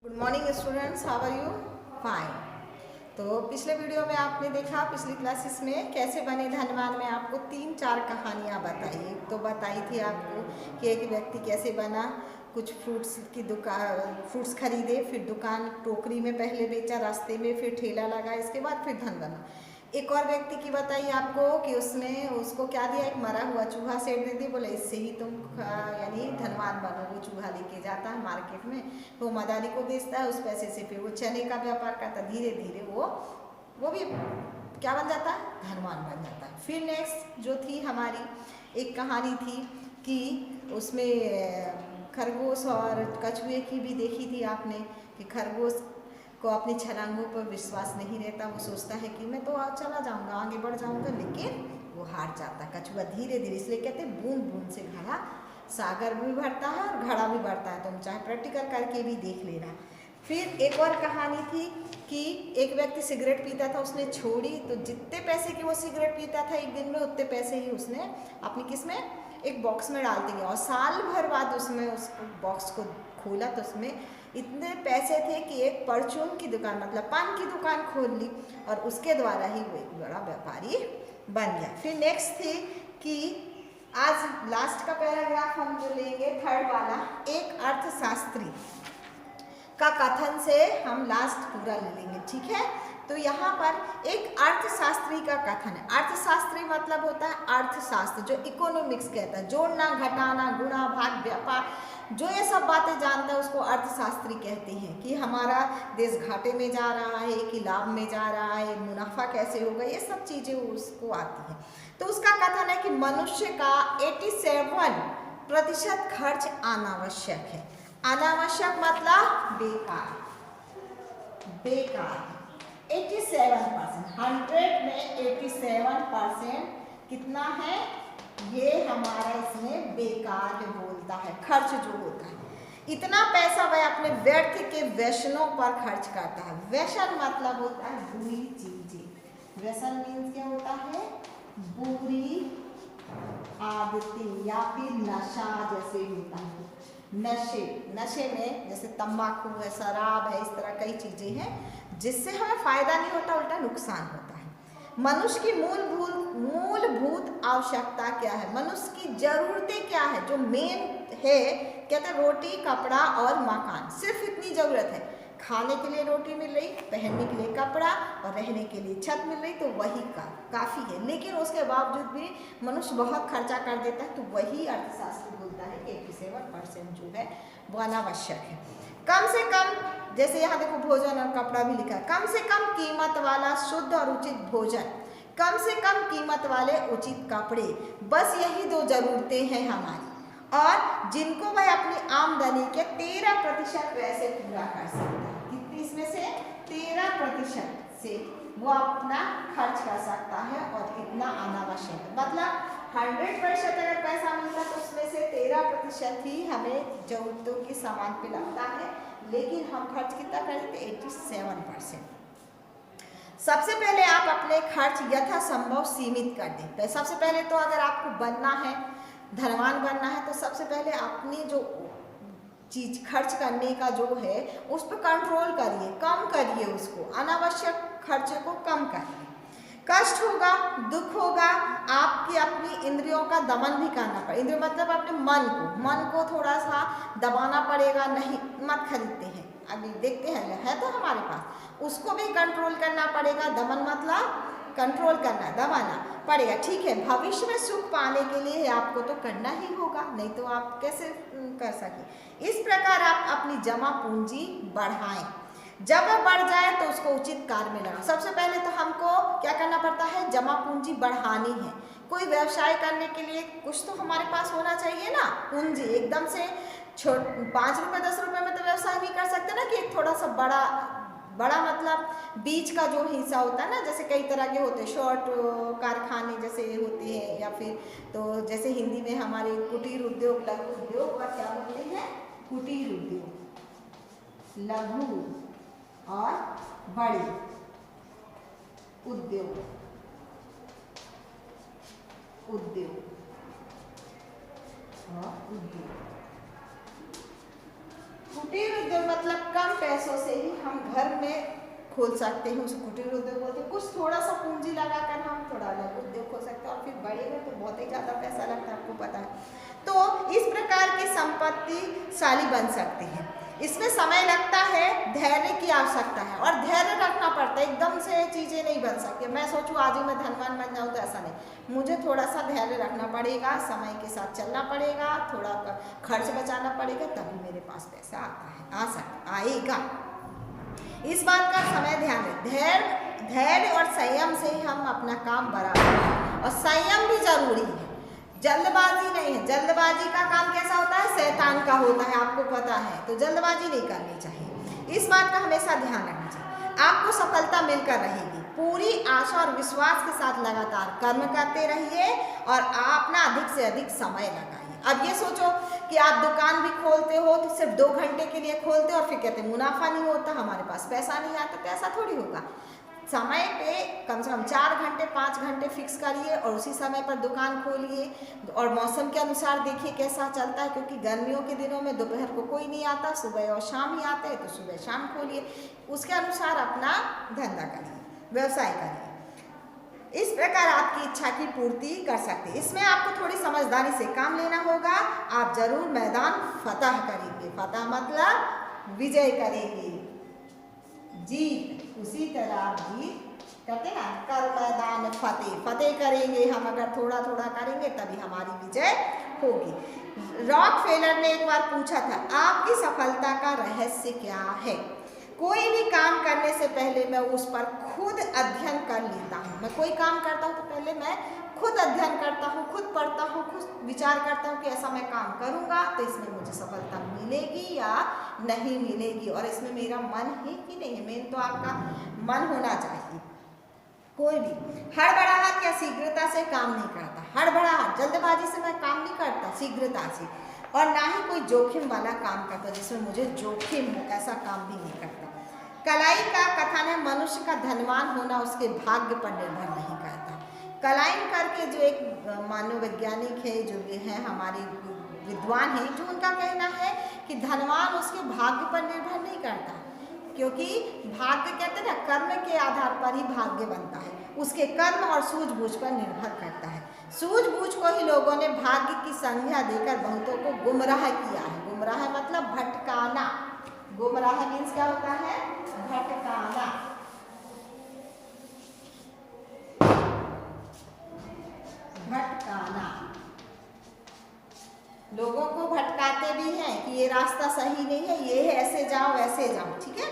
Good morning students, how are you? Fine. तो पिछले video में आपने देखा पिछली क्लासेस में कैसे बने धनवान में आपको 3-4 कहानियाँ बताई। एक तो बताई थी आपको कि एक व्यक्ति कैसे बना, कुछ फ्रूट्स की दुकान, फ्रूट्स खरीदे, फिर दुकान टोकरी में पहले बेचा, रास्ते में फिर ठेला लगा, इसके बाद फिर धन बना। एक और व्यक्ति की बताई आपको कि उसने उसको क्या दिया, एक मरा हुआ चूहा सेठ दे दिया, बोले इससे ही तुम यानी धनवान बनो। वो चूहा लेके जाता है मार्केट में, वो मदारी को बेचता है, उस पैसे से फिर वो चने का व्यापार करता, धीरे धीरे वो भी क्या बन जाता है, धनवान बन जाता है। फिर नेक्स्ट जो थी हमारी एक कहानी थी कि उसमें खरगोश और कछुए की भी देखी थी आपने कि खरगोश को अपनी छलांगों पर विश्वास नहीं रहता, वो सोचता है कि मैं तो चला जाऊंगा, आगे बढ़ जाऊंगा, लेकिन वो हार जाता है। कछुआ धीरे धीरे, इसलिए कहते हैं बूंद बूंद से घड़ा सागर भी भरता है और घड़ा भी भरता है। तुम चाहे प्रैक्टिकल करके भी देख लेना। फिर एक और कहानी थी कि एक व्यक्ति सिगरेट पीता था, उसने छोड़ी, तो जितने पैसे की वो सिगरेट पीता था एक दिन में, उतने पैसे ही उसने अपनी किस में, एक बॉक्स में डाल दिया, और साल भर बाद उसमें उस बॉक्स को खोला तो उसमें इतने पैसे थे कि एक परचून की दुकान, मतलब पान की दुकान खोल ली, और उसके द्वारा ही वो एक बड़ा व्यापारी बन गया। फिर नेक्स्ट थी कि आज लास्ट का पैराग्राफ हम जो लेंगे, थर्ड वाला, एक अर्थशास्त्री का कथन से हम लास्ट पूरा ले लेंगे, ठीक है। तो यहाँ पर एक अर्थशास्त्री का कथन है। अर्थशास्त्री मतलब होता है अर्थशास्त्र, जो इकोनॉमिक्स कहता है, जोड़ना, घटाना, गुणा, भाग, व्यापार, जो ये सब बातें जानता है उसको अर्थशास्त्री कहते हैं। कि हमारा देश घाटे में जा रहा है कि लाभ में जा रहा है, मुनाफा कैसे होगा, ये सब चीज़ें उसको आती हैं। तो उसका कथन है कि मनुष्य का 87% खर्च अनावश्यक है। अनावश्यक मतलब बेकार, बेकार। 87%, 100 में 87% कितना है, ये हमारा इसमें बेकार है बोलता है। खर्च जो होता है, इतना पैसा वह अपने व्यर्थ के व्यसनों पर खर्च करता है। व्यसन मतलब होता है बुरी चीजें। व्यसन मीन्स क्या होता है, बुरी आदतें या फिर नशा जैसे होता है। नशे में जैसे तंबाकू है, शराब है, इस तरह कई चीजें हैं जिससे हमें फायदा नहीं होता, उल्टा नुकसान होता है। मनुष्य की मूलभूत आवश्यकता क्या है, मनुष्य की जरूरतें क्या है, जो मेन है, कहते हैं रोटी, कपड़ा और मकान, सिर्फ इतनी जरूरत है। खाने के लिए रोटी मिल रही, पहनने के लिए कपड़ा और रहने के लिए छत मिल रही, तो वही काफ़ी है। लेकिन उसके बावजूद भी मनुष्य बहुत खर्चा कर देता है, तो वही अर्थशास्त्र बोलता है कि 87% जो है वो अनावश्यक है। कम से कम, जैसे यहाँ देखो भोजन और कपड़ा भी लिखा है, कम से कम कीमत वाला शुद्ध और उचित भोजन, कम से कम कीमत वाले उचित कपड़े, बस यही 2 जरूरतें हैं हमारी, और जिनको वह अपनी आमदनी के 13% वैसे पूरा कर सकता है। कितनी इसमें से, 13% से वो अपना खर्च कर सकता है, और इतना अनावश्यक है। मतलब 100% अगर पैसा मिलता है तो उसमें से 13% ही हमें जरूरतों के सामान पे लगता है, लेकिन हम खर्च कितना कर देते, 87%। सबसे पहले आप अपने खर्च यथासंभव सीमित कर दें। सबसे पहले तो अगर आपको बनना है, धनवान बनना है, तो सबसे पहले अपनी जो चीज खर्च करने का जो है उस पर कंट्रोल करिए, कम करिए, उसको अनावश्यक खर्चे को कम करिए। कष्ट होगा, दुख होगा, आपकी अपनी इंद्रियों का दमन भी करना पड़ेगा। इंद्रिय मतलब अपने मन को थोड़ा सा दबाना पड़ेगा। नहीं, मत खरीदते हैं, अभी देखते हैं है तो हमारे पास, उसको भी कंट्रोल करना पड़ेगा। दमन मतलब कंट्रोल करना, दबाना पड़ेगा, ठीक है। भविष्य में सुख पाने के लिए आपको तो करना ही होगा, नहीं तो आप कैसे कर सके। इस प्रकार आप अपनी जमा पूंजी बढ़ाएं। जब वह बढ़ जाए तो उसको उचित कार्य में लगाएं। सबसे पहले तो हमको क्या करना पड़ता है, जमा पूंजी बढ़ानी है। कोई व्यवसाय करने के लिए कुछ तो हमारे पास होना चाहिए ना, पूंजी। एकदम से 5 रुपये 10 रुपये में तो व्यवसाय नहीं कर सकते ना, कि थोड़ा सा बड़ा मतलब बीच का जो हिस्सा होता है ना, जैसे कई तरह के होते हैं, शॉर्ट कारखाने जैसे होते हैं, या फिर तो जैसे हिंदी में हमारे कुटीर उद्योग, लघु उद्योग, और क्या बोलते हैं, कुटीर उद्योग, लघु और बड़े उद्योग, कुटीर उद्योग मतलब कम पैसों हम घर में खोल सकते हैं, उसे कुटीर उद्योग बोलते हैं। कुछ थोड़ा सा पूंजी लगाकर हम थोड़ा लघु उद्योग खोल सकते हैं, और फिर बड़े में तो बहुत ही ज़्यादा पैसा लगता है, आपको पता है। तो इस प्रकार की संपत्तिशाली बन सकते हैं। इसमें समय लगता है, धैर्य की आवश्यकता है, और धैर्य रखना पड़ता है। एकदम से चीज़ें नहीं बन सकती। मैं सोचूं आज ही मैं धनवान बन जाऊँ तो ऐसा नहीं, मुझे थोड़ा सा धैर्य रखना पड़ेगा, समय के साथ चलना पड़ेगा, थोड़ा खर्च बचाना पड़ेगा, तभी मेरे पास पैसा आता है, आएगा। इस बात का समय ध्यान दें। धैर्य और संयम से ही हम अपना काम बराबर है, और संयम भी जरूरी है। जल्दबाजी नहीं है। जल्दबाजी का काम कैसा होता है? शैतान का होता है, आपको पता है। तो जल्दबाजी नहीं करनी चाहिए, इस बात का हमेशा ध्यान रखना चाहिए। आपको सफलता मिलकर रहेगी। पूरी आशा और विश्वास के साथ लगातार कर्म करते रहिए, और आप ना अधिक से अधिक समय लगाइए। अब ये सोचो कि आप दुकान भी खोलते हो तो सिर्फ 2 घंटे के लिए खोलते हो, और फिर कहते मुनाफा नहीं होता, हमारे पास पैसा नहीं आता, तो ऐसा थोड़ी होगा। समय पे कम से कम 4 घंटे 5 घंटे फिक्स करिए, और उसी समय पर दुकान खोलिए। और मौसम के अनुसार देखिए कैसा चलता है, क्योंकि गर्मियों के दिनों में दोपहर को कोई नहीं आता, सुबह और शाम ही आते हैं, तो सुबह शाम खोलिए। उसके अनुसार अपना धंधा करिए, व्यवसाय करिए। इस प्रकार आपकी इच्छा की पूर्ति कर सकते हैं। इसमें आपको थोड़ी समझदारी से काम लेना होगा। आप जरूर मैदान फतह करेंगे। फतह मतलब विजय करेंगे, जीत। उसी तरह आप जीत करते ना, कर मैदान फतेह करेंगे हम। अगर थोड़ा थोड़ा करेंगे तभी हमारी विजय होगी। रॉकफेलर ने एक बार पूछा था, आपकी सफलता का रहस्य क्या है? कोई भी काम करने से पहले मैं उस पर खुद अध्ययन कर लेता हूँ। मैं कोई काम करता हूँ तो पहले मैं खुद अध्ययन करता हूँ, खुद पढ़ता हूँ, खुद विचार करता हूँ कि ऐसा मैं काम करूँगा तो इसमें मुझे सफलता मिलेगी या नहीं मिलेगी, और इसमें मेरा मन है कि नहीं है। मेन तो आपका मन होना चाहिए। कोई भी हड़बड़ाहट या शीघ्रता से काम नहीं करता। हड़बड़ाहट, जल्दबाजी से मैं काम नहीं करता, शीघ्रता से, और ना ही कोई जोखिम वाला काम करता जिसमें मुझे जोखिम हो, ऐसा काम भी नहीं करता। कलाई का कथन है, मनुष्य का धनवान होना उसके भाग्य पर निर्भर नहीं करता। कलाइन करके जो एक मानववैज्ञानिक है, जो ये है हमारे विद्वान हैं, जो उनका कहना है कि धनवान उसके भाग्य पर निर्भर नहीं करता, क्योंकि भाग्य कहते हैं ना, कर्म के आधार पर ही भाग्य बनता है। उसके कर्म और सूझबूझ पर निर्भर करता है। सूझबूझ को ही लोगों ने भाग्य की संज्ञा देकर बहुतों को गुमराह किया है। गुमराह मतलब भटकाना। गुमराह मीन्स क्या होता है? भटकाना। भटकाना, लोगों को भटकाते भी हैं कि ये रास्ता सही नहीं है, ये है, ऐसे जाओ ऐसे जाओ, ठीक है।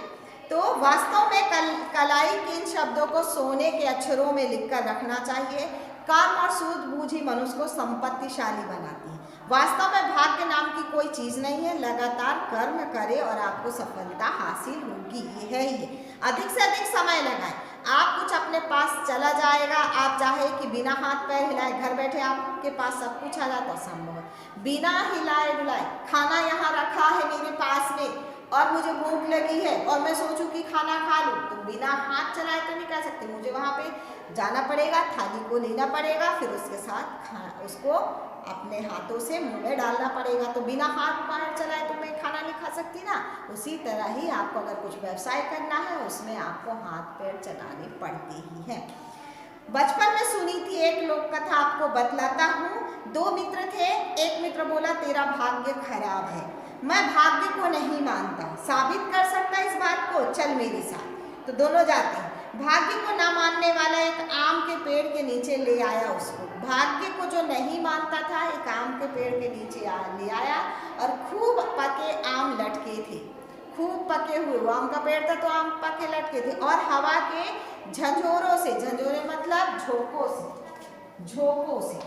तो वास्तव में कलाई के इन शब्दों को सोने के अक्षरों में लिखकर रखना चाहिए। कर्म और सूझबूझ ही मनुष्य को संपत्तिशाली बनाती है। वास्तव में भाग्य नाम की कोई चीज़ नहीं है। लगातार कर्म करें और आपको सफलता हासिल होगी, ये है ही। अधिक से अधिक समय लगाएं, आप कुछ अपने पास चला जाएगा। आप चाहे कि बिना हाथ पैर हिलाए घर बैठे आपके पास सब कुछ आ जाता, संभव है। बिना हिलाए डुलाए खाना यहाँ रखा है मेरे पास में, और मुझे भूख लगी है और मैं सोचूं कि खाना खा लूं, तो बिना हाथ चलाए तो नहीं कर सकते। मुझे वहाँ पे जाना पड़ेगा, थाली को लेना पड़ेगा, फिर उसके साथ उसको अपने हाथों से मुंह में डालना पड़ेगा। तो बिना हाथ पैर चलाए तो मैं खाना नहीं खा सकती ना। उसी तरह ही आपको अगर कुछ व्यवसाय करना है, उसमें आपको हाथ पैर चलाने पड़ते ही हैं। बचपन में सुनी थी एक लोक कथा, आपको बतलाता हूँ। 2 मित्र थे। एक मित्र बोला, तेरा भाग्य खराब है। मैं भाग्य को नहीं मानता, साबित कर सकता इस बात को, चल मेरे साथ। तो दोनों जाते हैं। भाग्य को ना मानने वाला एक आम के पेड़ के नीचे ले आया उसको। भाग्य को जो नहीं मानता था, एक आम के पेड़ के नीचे ले आया, और खूब पके आम लटके थे। खूब पके हुए, वो आम का पेड़ था तो आम पके लटके थे, और हवा के झंझोरों से, झंझोरे मतलब झोंकों से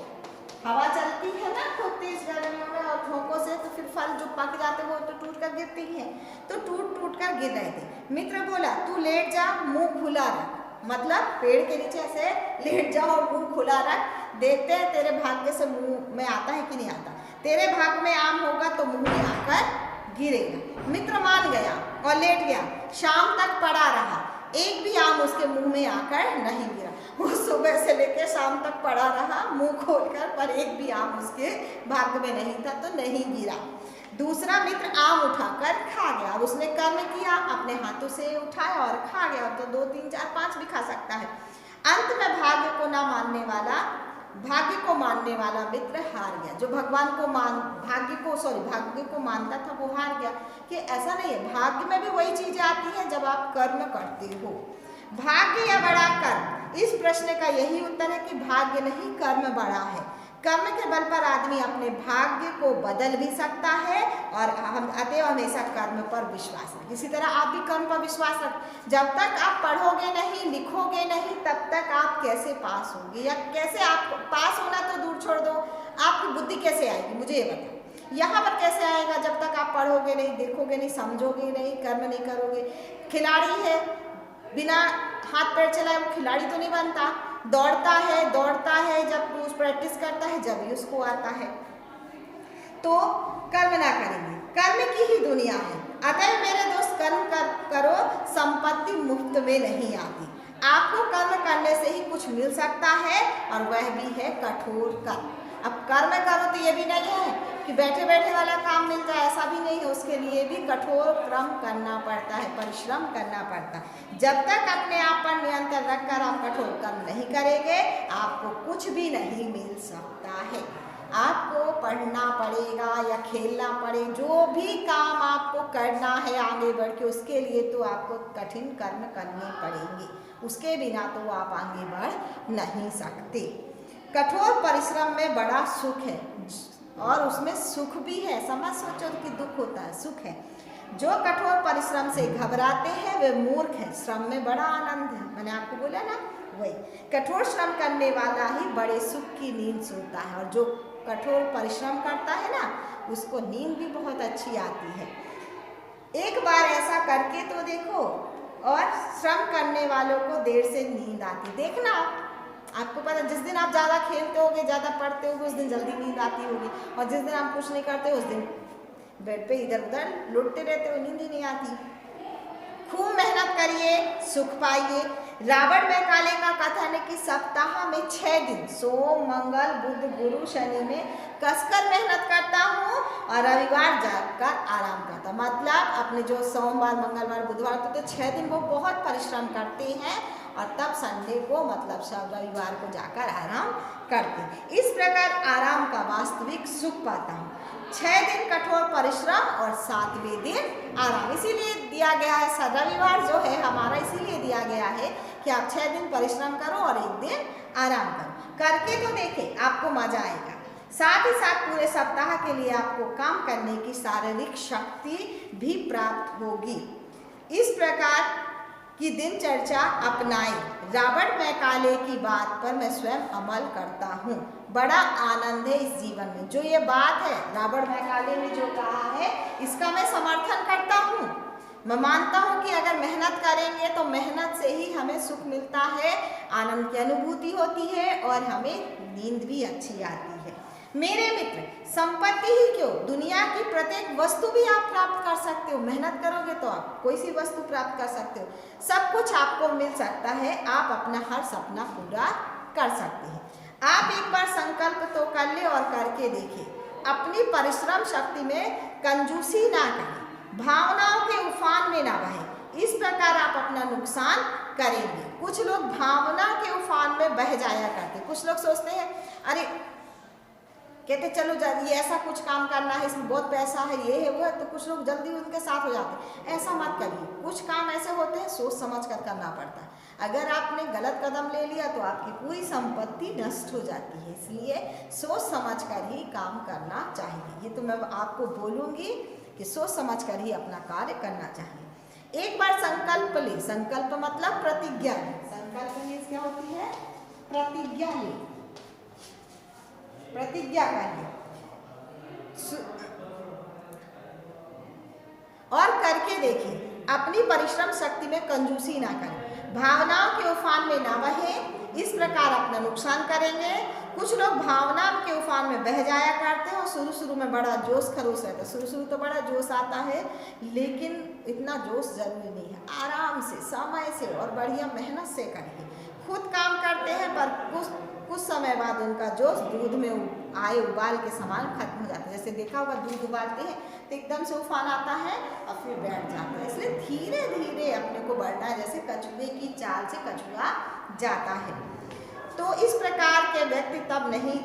हवा चलती है ना खूब तेज गर्मियों में, और झोंकों से तो फिर फल जो पक जाते हैं वो तो टूट कर गिरते ही हैं। तो टूट कर गिर रहे थे। मित्र बोला, तू लेट जा, मुंह खुला रख। मतलब पेड़ के नीचे ऐसे लेट जाओ और मुंह खुला रख, देखते हैं तेरे भाग्य से मुंह में आता है कि नहीं आता। तेरे भाग्य में आम होगा तो मुंह में आकर गिरेगा। मित्र मान गया और लेट गया। शाम तक पड़ा रहा, एक भी आम उसके मुंह में आकर नहीं गिरा। वो सुबह से लेकर शाम तक पड़ा रहा मुंह खोलकर, पर एक भी आम उसके भाग्य में नहीं था, तो नहीं गिरा। दूसरा मित्र आम उठाकर खा गया। अब उसने कर्म किया, अपने हाथों से उठाया और खा गया, तो 2 3 4 5 भी खा सकता है। अंत में भाग्य को मानने वाला मित्र हार गया। जो भाग्य को मानता था वो हार गया। कि ऐसा नहीं है, भाग्य में भी वही चीजें आती हैं जब आप कर्म करते हो। भाग्य या बड़ा कर्म, इस प्रश्न का यही उत्तर है कि भाग्य नहीं, कर्म बड़ा है। कर्म के बल पर आदमी अपने भाग्य को बदल भी सकता है और अतएव हमेशा कर्म पर विश्वास रखें। इसी तरह आप भी कर्म पर विश्वास रखें। जब तक आप पढ़ोगे नहीं, लिखोगे नहीं, तब तक आप कैसे पास होगे, या कैसे आप पास होना तो दूर छोड़ दो, आपकी बुद्धि कैसे आएगी, मुझे ये बताओ। यहाँ पर कैसे आएगा जब तक आप पढ़ोगे नहीं, देखोगे नहीं, समझोगे नहीं, कर्म नहीं करोगे। खिलाड़ी है, बिना हाथ पैर चलाए वो खिलाड़ी तो नहीं बनता। दौड़ता है जब उस प्रैक्टिस करता है जब ही उसको आता है। तो कर्म ना करेंगे, कर्म की ही दुनिया है। अतः मेरे दोस्त कर्म करो, संपत्ति मुफ्त में नहीं आती। आपको कर्म करने से ही कुछ मिल सकता है और वह भी है कठोर कर्म। अब कर्म करो तो ये भी नहीं है कि बैठे बैठे वाला काम मिल जाए, ऐसा भी नहीं है। उसके लिए भी कठोर श्रम करना पड़ता है, परिश्रम करना पड़ता है। जब तक अपने आप पर नियंत्रण रखकर आप कठोर कर्म नहीं करेंगे, आपको कुछ भी नहीं मिल सकता है। आपको पढ़ना पड़ेगा या खेलना पड़े, जो भी काम आपको करना है आगे बढ़ के, उसके लिए तो आपको कठिन कर्म करने पड़ेंगे। उसके बिना तो आप आगे बढ़ नहीं सकते। कठोर परिश्रम में बड़ा सुख है और उसमें सुख भी है। समझ सोचो कि दुख होता है, सुख है। जो कठोर परिश्रम से घबराते हैं वे मूर्ख हैं, श्रम में बड़ा आनंद है। मैंने आपको बोला ना, वही कठोर श्रम करने वाला ही बड़े सुख की नींद सोता है, और जो कठोर परिश्रम करता है ना, उसको नींद भी बहुत अच्छी आती है। एक बार ऐसा करके तो देखो, और श्रम करने वालों को देर से नींद आती। देखना, आपको पता, जिस दिन आप ज़्यादा खेलते होगे, ज़्यादा पढ़ते होगे, उस दिन जल्दी नींद आती होगी, और जिस दिन आप कुछ नहीं करते उस दिन बेड पे इधर उधर लुटते रहते हो, नींद ही नहीं आती। खूब मेहनत करिए, सुख पाइए। रावण मैकाले का कथन है कि सप्ताह में 6 दिन सोम, मंगल, बुध, गुरु, शनि में कसकर मेहनत करता हूँ और रविवार जाकर आराम करता। मतलब अपने जो सोमवार, मंगलवार, बुधवार तो 6 दिन वो बहुत परिश्रम करते हैं, और तब संडे को मतलब सब रविवार को जाकर आराम करते हैं। इस प्रकार आराम का वास्तविक सुख पाता हूँ। 6 दिन कठोर परिश्रम और 7वें दिन आराम। इसीलिए दिया गया है, रविवार जो है हमारा इसीलिए दिया गया है कि आप 6 दिन परिश्रम करो और 1 दिन आराम करो। करके तो देखें, आपको मजा आएगा। साथ ही साथ पूरे सप्ताह के लिए आपको काम करने की शारीरिक शक्ति भी प्राप्त होगी। इस प्रकार की दिनचर्या अपनाएं। रावण मैकाले की बात पर मैं स्वयं अमल करता हूँ। बड़ा आनंद है इस जीवन में। जो ये बात है रावण मैकाले ने जो कहा है, इसका मैं समर्थन करता हूँ। मैं मानता हूँ कि अगर मेहनत करेंगे तो मेहनत से ही हमें सुख मिलता है, आनंद की अनुभूति होती है और हमें नींद भी अच्छी आती है। मेरे मित्र, संपत्ति ही क्यों, दुनिया की प्रत्येक वस्तु भी आप प्राप्त कर सकते हो। मेहनत करोगे तो आप कोई सी वस्तु प्राप्त कर सकते हो। सब कुछ आपको मिल सकता है, आप अपना हर सपना पूरा कर सकते हैं। आप एक बार संकल्प तो कर ले और करके देखें। अपनी परिश्रम शक्ति में कंजूसी ना करें, भावनाओं के उफान में ना बहें। इस प्रकार आप अपना नुकसान करेंगे। कुछ लोग भावना के उफान में बह जाया करते। कुछ लोग सोचते हैं, अरे कहते चलो ये ऐसा कुछ काम करना है, इसमें बहुत पैसा है, ये है वो है, तो कुछ लोग जल्दी उनके साथ हो जाते हैं। ऐसा मत करिए। कुछ काम ऐसे होते हैं सोच समझ कर करना पड़ता है। अगर आपने गलत कदम ले लिया तो आपकी पूरी संपत्ति नष्ट हो जाती है। इसलिए सोच समझ कर ही काम करना चाहिए। ये तो मैं आपको बोलूँगी कि सोच समझ कर ही अपना कार्य करना चाहिए। एक बार संकल्प ले। संकल्प मतलब प्रतिज्ञा। संकल्प मीन्स क्या होती है? प्रतिज्ञा ले, प्रतिज्ञा करिए और करके देखिए। अपनी परिश्रम शक्ति में कंजूसी ना करें, भावनाओं के उफान में ना बहें। इस प्रकार अपना नुकसान करेंगे। कुछ लोग भावना के उफान में बह जाया करते हैं और शुरू में बड़ा जोश खरोश रहता है। शुरू तो बड़ा जोश आता है, लेकिन इतना जोश जरूरी नहीं है। आराम से, समय से और बढ़िया मेहनत से करिए। खुद काम करते हैं पर कुछ समय बाद उनका जोश दूध में आए उबाल के समान खत्म हो जाता है। जैसे देखा होगा, दूध उबालते हैं तो एकदम से उफान आता है और फिर बैठ जाता है। इसलिए धीरे धीरे अपने को बढ़ना है, जैसे कछुए की चाल से कछुआ जाता है। तो इस प्रकार के व्यक्ति तब नहीं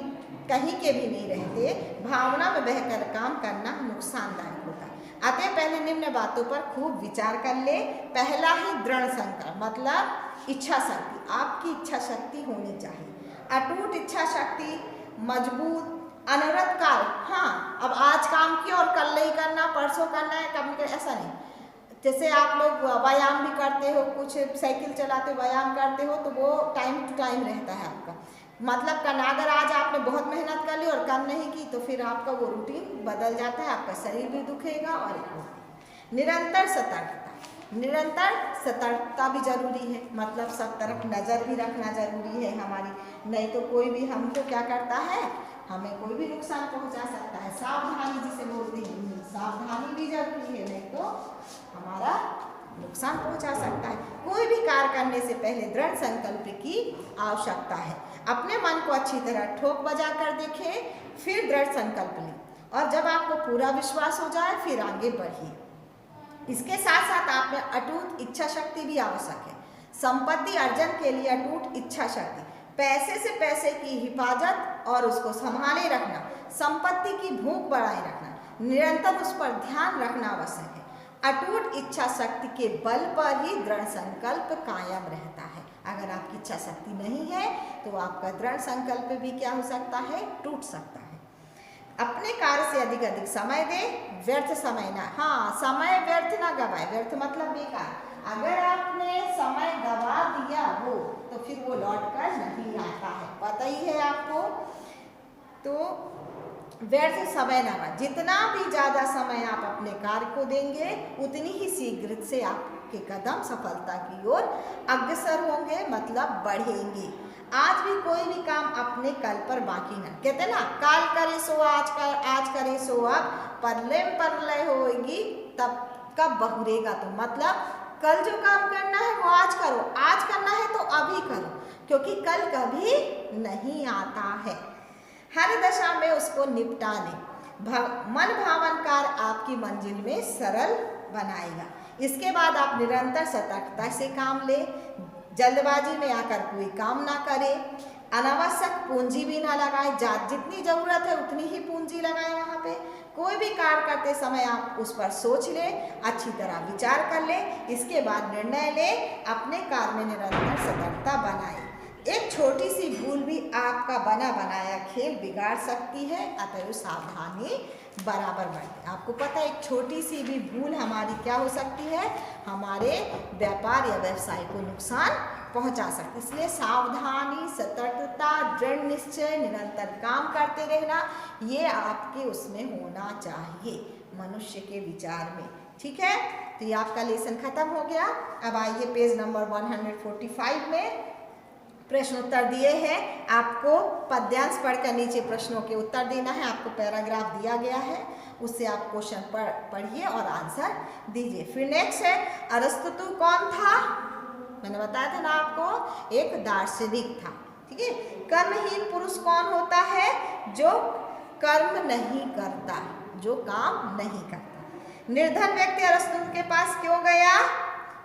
कहीं के भी नहीं रहते, भावना में बहकर काम करना नुकसानदायक होता है। अतः पहले निम्न बातों पर खूब विचार कर ले। पहला ही दृढ़ संकल्प, मतलब इच्छा शक्ति। आपकी इच्छा शक्ति होनी चाहिए, अटूट इच्छा शक्ति, मजबूत अनवरत कार्य। हाँ, अब आज काम किया और कल नहीं करना, परसों करना है, कभी कर, ऐसा नहीं। जैसे आप लोग व्यायाम भी करते हो, कुछ साइकिल चलाते हो, व्यायाम करते हो, तो वो टाइम टू टाइम रहता है आपका, मतलब करना। अगर आज आपने बहुत मेहनत कर ली और कम नहीं की तो फिर आपका वो रूटीन बदल जाता है, आपका शरीर भी दुखेगा। और निरंतर सतर्कता, निरंतर सतर्कता भी जरूरी है, मतलब सब तरफ नज़र भी रखना जरूरी है हमारी, नहीं तो कोई भी हमको क्या करता है, हमें कोई भी नुकसान पहुंचा सकता है। सावधानी जिसे बोलते हैं, सावधानी भी जरूरी है, नहीं तो हमारा नुकसान पहुंचा सकता है। कोई भी कार्य करने से पहले दृढ़ संकल्प की आवश्यकता है। अपने मन को अच्छी तरह ठोक बजा कर देखें, फिर दृढ़ संकल्प लें, और जब आपको पूरा विश्वास हो जाए फिर आगे बढ़िए। इसके साथ साथ आप में अटूट इच्छा शक्ति भी आवश्यक है। संपत्ति अर्जन के लिए अटूट इच्छा शक्ति, पैसे से पैसे की हिफाजत और उसको संभाले रखना, संपत्ति की भूख बढ़ाए रखना, निरंतर उस पर ध्यान रखना आवश्यक है। अटूट इच्छा शक्ति के बल पर ही दृढ़ संकल्प कायम रहता है। अगर आपकी इच्छा शक्ति नहीं है तो आपका दृढ़ संकल्प भी क्या हो सकता है, टूट सकता है। अपने कार्य से अधिक समय दे, व्यर्थ समय ना, हाँ, समय व्यर्थ ना गवाए। व्यर्थ मतलब बेकार। अगर आपने समय गवा दिया वो, तो फिर वो लौट कर नहीं आता है, पता ही है आपको। तो व्यर्थ समय ना गवाए। जितना भी ज़्यादा समय आप अपने कार्य को देंगे, उतनी ही शीघ्र से आपके कदम सफलता की ओर अग्रसर होंगे, मतलब बढ़ेंगे। आज भी कोई भी काम अपने कल पर बाकी ना, कहते ना, काल करे सो आज कर, आज करे सो अब, परलय होगी तब कब बहुरेगा। तो मतलब कल जो काम करना है वो आज करो, आज करना है तो अभी करो, क्योंकि कल कभी नहीं आता है। हर दशा में उसको निपटा लें। मन भावन कार्य आपकी मंजिल में सरल बनाएगा। इसके बाद आप निरंतर सतर्कता से काम ले, जल्दबाजी में आकर कोई काम ना करे, अनावश्यक पूंजी भी ना लगाए। जितनी जरूरत है उतनी ही पूंजी लगाए। वहाँ पे कोई भी कार्य करते समय आप उस पर सोच ले, अच्छी तरह विचार कर ले, इसके बाद निर्णय ले, अपने कार्य में निरंतर सतर्कता बनाए। एक छोटी सी भूल भी आपका बना बनाया खेल बिगाड़ सकती है, अतः सावधानी बराबर बरतें। आपको पता है, एक छोटी सी भी भूल हमारी क्या हो सकती है, हमारे व्यापार या व्यवसाय को नुकसान पहुंचा सकती है। इसलिए सावधानी, सतर्कता, दृढ़ निश्चय, निरंतर काम करते रहना, ये आपके उसमें होना चाहिए मनुष्य के विचार में। ठीक है, तो ये आपका लेसन खत्म हो गया। अब आइए पेज नंबर 145 में प्रश्न उत्तर दिए हैं। आपको पद्यांश पढ़कर नीचे प्रश्नों के उत्तर देना है। आपको पैराग्राफ दिया गया है, उससे आप क्वेश्चन पढ़िए और आंसर दीजिए। फिर नेक्स्ट है, अरस्तु कौन था? मैंने बताया था ना आपको, एक दार्शनिक था। ठीक है। कर्महीन पुरुष कौन होता है? जो कर्म नहीं करता, जो काम नहीं करता। निर्धन व्यक्ति अरस्तु के पास क्यों गया?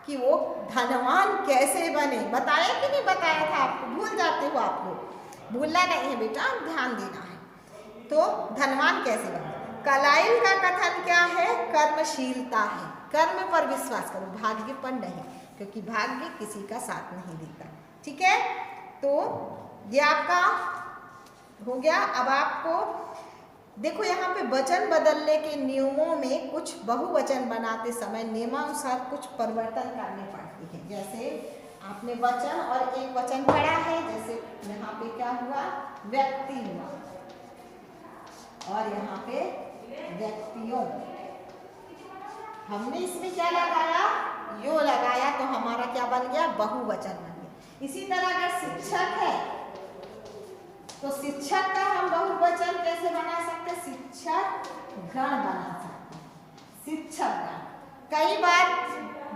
कि वो धनवान कैसे बने। बताया कि नहीं बताया था आपको? भूल जाते हो आप लोग, भूलना नहीं है बेटा, ध्यान देना है। तो धनवान कैसे बने? कलाइल का कथन क्या है? कर्मशीलता है, कर्म पर विश्वास करो, भाग्य पर नहीं, क्योंकि भाग्य किसी का साथ नहीं देता। ठीक है, तो ये आपका हो गया। अब आपको देखो, यहाँ पे वचन बदलने के नियमों में कुछ बहुवचन बनाते समय नियमानुसार कुछ परिवर्तन करने पड़ते हैं। जैसे आपने वचन और एक वचन पढ़ा है, जैसे यहाँ पे क्या हुआ? व्यक्ति हुआ, और यहाँ पे व्यक्तियों। हमने इसमें क्या लगाया? यो लगाया, तो हमारा क्या बन गया? बहुवचन बन गया। इसी तरह अगर शिक्षक है तो शिक्षक का हम बहुवचन कैसे बना सकते? शिक्षक गण बना सकते। शिक्षक गण कई बार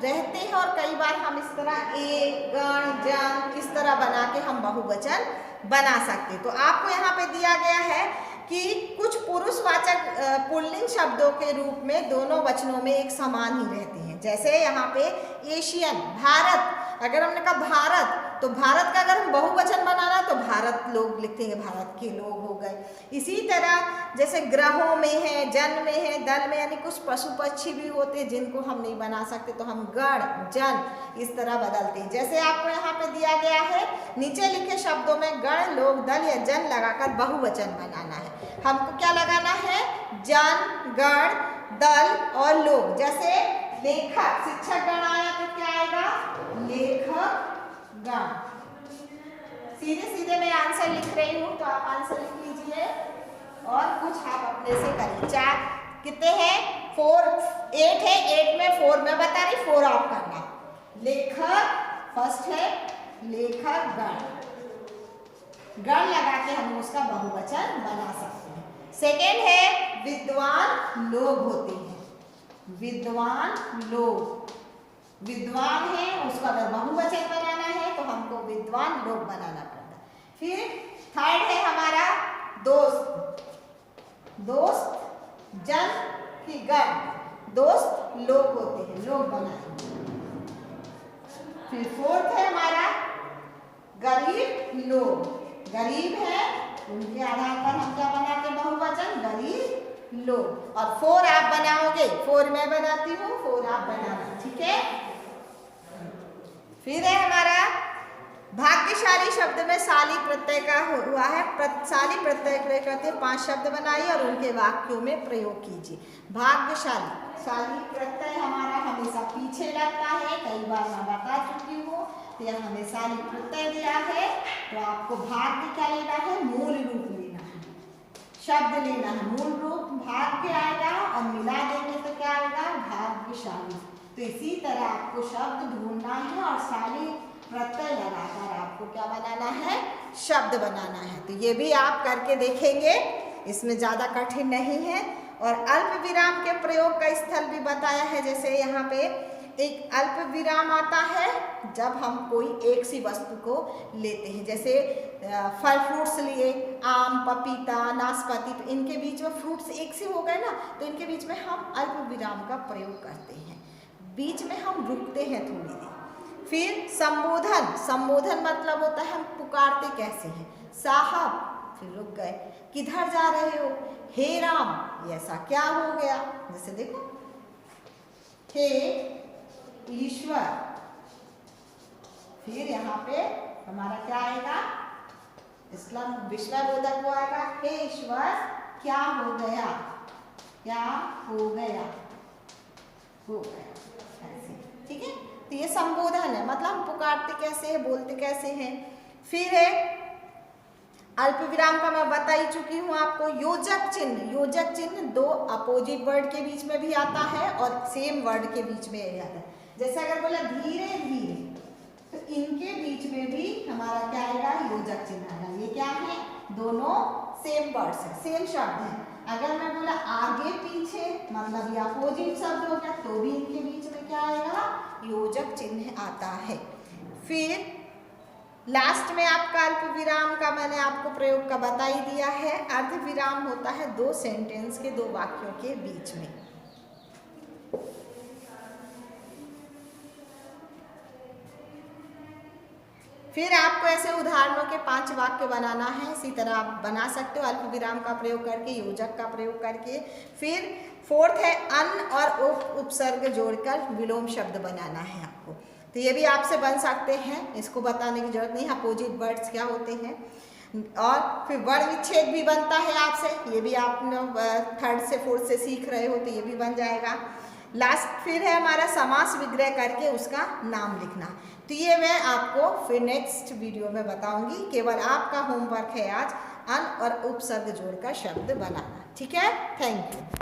रहते हैं और कई बार हम इस तरह एक, गण, जन इस तरह बना के हम बहुवचन बना सकते। तो आपको यहाँ पे दिया गया है कि कुछ पुरुषवाचक पुल्लिंग शब्दों के रूप में दोनों वचनों में एक समान ही रहते हैं। जैसे यहाँ पे एशियन, भारत, अगर हमने कहा भारत तो भारत का अगर हम बहुवचन बनाना तो भारत लोग लिखेंगे, भारत के लोग हो गए। इसी तरह जैसे ग्रहों में है, जन में है, दल में, यानी कुछ पशु पक्षी भी होते हैं जिनको हम नहीं बना सकते तो हम गण, जन इस तरह बदलते हैं। जैसे आपको यहाँ पे दिया गया है, नीचे लिखे शब्दों में गण, लोग, दल या जन लगाकर बहुवचन बनाना है। हमको क्या लगाना है? जन, गण, दल और लोग। जैसे लेखक, शिक्षक गण आया तो क्या आएगा? लेखक गण। सीधे सीधे मैं आंसर लिख रही हूँ तो आप आंसर लिख लीजिए और कुछ आप अपने से करिए। 4 कितने हैं? 4, 8 है, 8 में 4 मैं बता रही, 4 आप करना। लेखक फर्स्ट है, लेखक गण, गण लगा के हम उसका बहुवचन बना सकते हैं। सेकेंड है विद्वान लोग होते हैं, विद्वान लोग, विद्वान है उसका अगर बहुवचन बनाना है तो हमको विद्वान लोग बनाना पड़ता है। फिर थर्ड है हमारा दोस्त, दोस्त जन की गण, दोस्त लोग होते हैं, लोग बनाएंगे। फिर फोर्थ है हमारा गरीब लोग, गरीब है उनके आधार पर हम क्या बनाते हैं? बहुवचन, गरीब लोग। और 4 आप बनाओगे, 4 मैं बनाती हूँ, 4 आप बनाना, ठीक है। फिर है हमारा भाग्यशाली शब्द में शाली प्रत्यय का हुआ है। शाली प्रत्यय करते 5 शब्द बनाइए और उनके वाक्यों में प्रयोग कीजिए। भाग्यशाली, शाली प्रत्यय हमारा हमेशा पीछे लगता है, कई बार मैं बता चुकी हूँ। तो यहाँ हमें शाली प्रत्यय दिया है तो आपको भाग्य क्या लेना है? मूल रूप लेना है, शब्द लेना है, मूल रूप भाग्य आएगा और मिला देंगे तो क्या आएगा? भाग्यशाली। तो इसी तरह आपको शब्द ढूंढना है और शाली प्रत्यय लगाकर आपको क्या बनाना है? शब्द बनाना है। तो ये भी आप करके देखेंगे, इसमें ज़्यादा कठिन नहीं है। और अल्प विराम के प्रयोग का स्थल भी बताया है। जैसे यहाँ पे एक अल्प विराम आता है जब हम कोई एक सी वस्तु को लेते हैं, जैसे फल फ्रूट्स लिए, आम, पपीता, नाशपाती, तो इनके बीच में फ्रूट्स एक से हो गए ना, तो इनके बीच में हम अल्प विराम का प्रयोग करते हैं, बीच में हम रुकते हैं थोड़ी देर। फिर संबोधन, संबोधन मतलब होता है हम पुकारते कैसे हैं? साहब, फिर रुक गए, किधर जा रहे हो? हे राम, ये ऐसा क्या हो गया? जैसे देखो, हे ईश्वर। फिर यहाँ पे हमारा क्या आएगा? इस्लाम विश्वबोधक वो आएगा, हे ईश्वर क्या हो गया? क्या हो गया? हो गया, ऐसे, ठीक है। तो ये संबोधन है, मतलब हम पुकारते कैसे हैं, बोलते कैसे हैं। फिर है अल्प विराम का मैं बता ही चुकी हूँ आपको। योजक चिन्ह, योजक चिन्ह 2 अपोजिट वर्ड के बीच में भी आता है और सेम वर्ड के बीच में भी आता है। जैसे अगर बोला धीरे धीरे, तो इनके बीच में भी हमारा क्या आएगा? योजक चिन्ह आएगा। ये क्या है? दोनों सेम वर्ड्स है, सेम शब्द है। अगर मैं बोला आगे पीछे, मतलब ये अपोजिट शब्द हो गया, तो भी इनके बीच में क्या आएगा? योजक चिन्ह आता है। फिर लास्ट में आपका अल्प विराम का मैंने आपको प्रयोग का बता ही दिया है। अर्ध विराम होता है 2 सेंटेंस के, 2 वाक्यों के बीच में। फिर आपको ऐसे उदाहरणों के 5 वाक्य बनाना है। इसी तरह आप बना सकते हो अल्प विराम का प्रयोग करके, योजक का प्रयोग करके। फिर फोर्थ है अन और उपसर्ग जोड़कर विलोम शब्द बनाना है आपको। तो ये भी आपसे बन सकते हैं, इसको बताने की जरूरत नहीं, अपोजिट वर्ड्स क्या होते हैं। और फिर वर्ण विच्छेद भी बनता है आपसे, ये भी आप 3rd से 4th से सीख रहे हो, तो ये भी बन जाएगा। लास्ट फिर है हमारा समास विग्रह करके उसका नाम लिखना। तो ये मैं आपको फिर नेक्स्ट वीडियो में बताऊंगी। केवल आपका होमवर्क है आज अन और उपसर्ग जोड़कर शब्द बनाना, ठीक है। Thank you.